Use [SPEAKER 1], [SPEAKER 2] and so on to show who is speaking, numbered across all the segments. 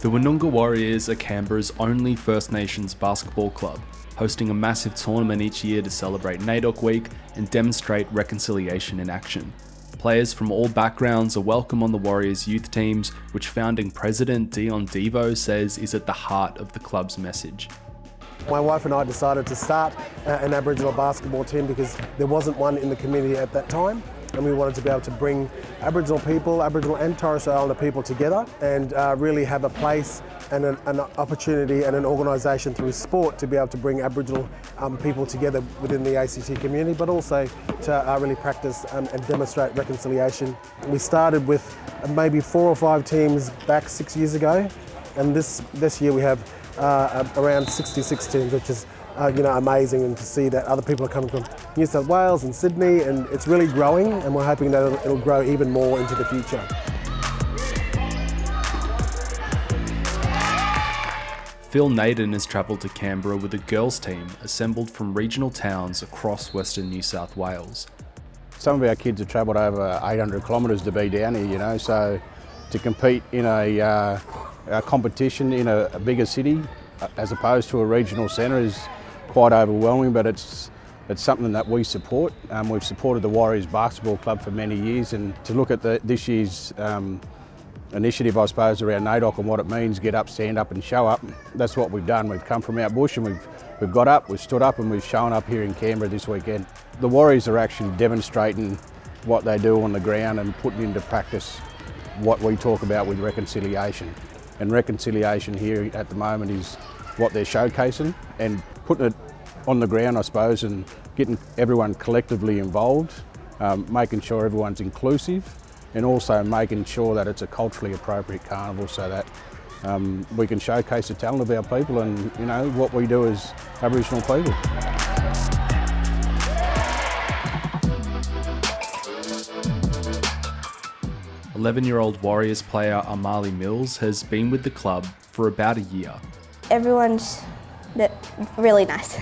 [SPEAKER 1] The Winnunga Warriors are Canberra's only First Nations basketball club, hosting a massive tournament each year to celebrate NAIDOC Week and demonstrate reconciliation in action. Players from all backgrounds are welcome on the Warriors youth teams, which founding president Dion Devow says is at the heart of the club's message.
[SPEAKER 2] My wife and I decided to start an Aboriginal basketball team because there wasn't one in the community at that time, and we wanted to be able to bring Aboriginal people, Aboriginal and Torres Strait Islander people together and really have a place and an opportunity and an organisation through sport to be able to bring Aboriginal people together within the ACT community, but also to really practice and demonstrate reconciliation. We started with maybe 4 or 5 teams back 6 years ago, and this year we have around 66 teams, which is amazing, and to see that other people are coming from New South Wales and Sydney, and it's really growing, and we're hoping that it'll grow even more into the future.
[SPEAKER 1] Phil Naden has travelled to Canberra with a girls team assembled from regional towns across Western New South Wales.
[SPEAKER 3] Some of our kids have travelled over 800 kilometres to be down here, so to compete in a competition in a bigger city as opposed to a regional centre is quite overwhelming, but it's something that we support. We've supported the Warriors Basketball Club for many years, and to look at this year's initiative, I suppose, around NAIDOC and what it means, get up, stand up and show up, that's what we've done. We've come from out bush and we've got up, we've stood up and we've shown up here in Canberra this weekend. The Warriors are actually demonstrating what they do on the ground and putting into practice what we talk about with reconciliation. And reconciliation here at the moment is what they're showcasing and putting it on the ground, I suppose, and getting everyone collectively involved, making sure everyone's inclusive, and also making sure that it's a culturally appropriate carnival so that we can showcase the talent of our people and what we do as Aboriginal people.
[SPEAKER 1] 11-year-old Warriors player Armahli has been with the club for about a year.
[SPEAKER 4] Everyone's really nice,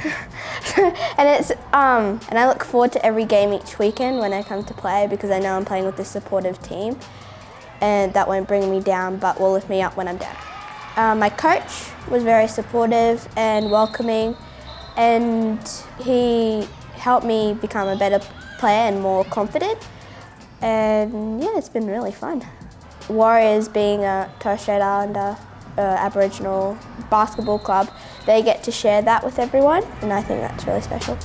[SPEAKER 4] and I look forward to every game each weekend when I come to play, because I know I'm playing with a supportive team, and that won't bring me down, but will lift me up when I'm down. My coach was very supportive and welcoming, and he helped me become a better player and more confident. And yeah, it's been really fun. Warriors being a Torres Strait Islander Aboriginal basketball club, they get to share that with everyone, and I think that's really special.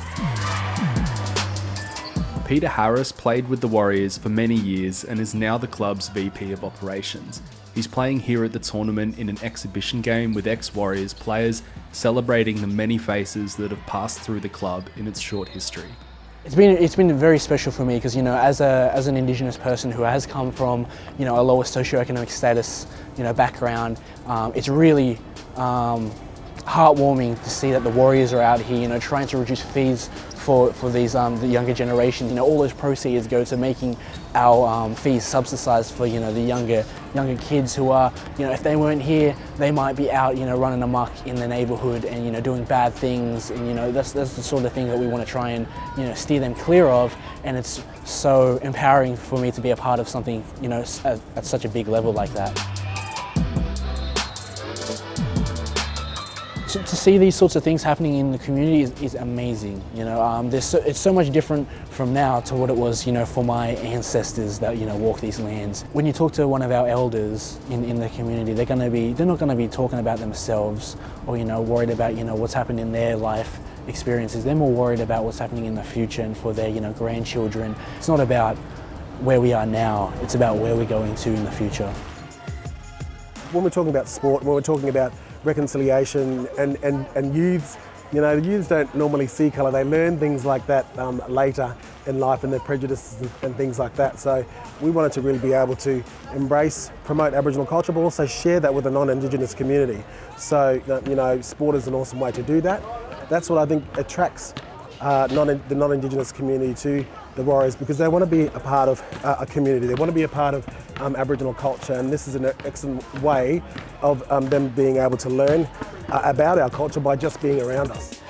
[SPEAKER 1] Peter Harris played with the Warriors for many years and is now the club's VP of Operations. He's playing here at the tournament in an exhibition game with ex-Warriors players, celebrating the many faces that have passed through the club in its short history.
[SPEAKER 5] It's been very special for me because, as an Indigenous person who has come from, a lower socioeconomic status, background, it's really heartwarming to see that the Warriors are out here, trying to reduce fees for these the younger generations. All those proceeds go to making our fees subsidised for the younger kids who are, if they weren't here, they might be out running amok in the neighbourhood and doing bad things, and that's the sort of thing that we want to try and steer them clear of. And it's so empowering for me to be a part of something at such a big level like that. To see these sorts of things happening in the community is amazing. It's so much different from now to what it was, for my ancestors that walk these lands. When you talk to one of our elders in the community, they're not going to be talking about themselves or worried about what's happened in their life experiences. They're more worried about what's happening in the future and for their grandchildren. It's not about where we are now; it's about where we're going to in the future.
[SPEAKER 2] When we're talking about sport, when we're talking about reconciliation and youths, the youths don't normally see colour. They learn things like that later in life, and their prejudices and things like that. So we wanted to really be able to promote Aboriginal culture, but also share that with the non-Indigenous community. So sport is an awesome way to do that. That's what I think attracts the non-Indigenous community to the Warriors, because they want to be a part of a community. They want to be a part of Aboriginal culture, and this is an excellent way of them being able to learn about our culture by just being around us.